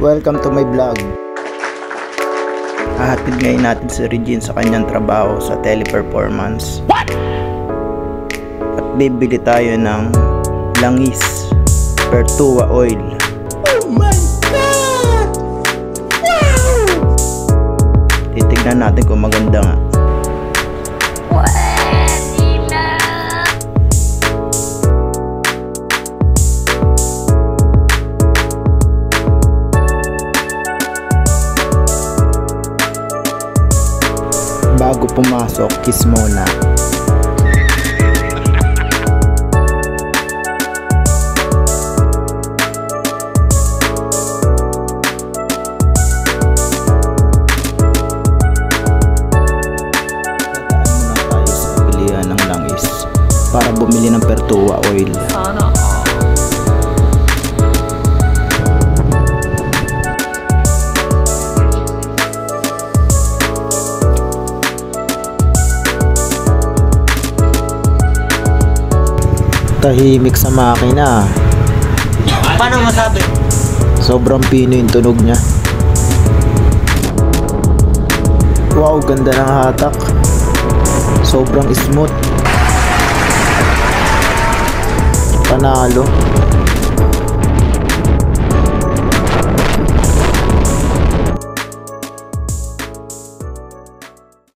Welcome to my vlog. Hahatid ngayon natin si Regine sa kanyang trabaho sa Teleperformance. What? At bibili tayo ng langis Pertua oil. Oh my God! Wow! Titignan natin kung maganda nga. Bago pumasok, kiss muna. Para bumili ng Pertua oil. Tahimik sa makina. Paano masabi? Sobrang pino yung tunog niya. Wow, ganda ng hatak. Sobrang smooth. Panalo.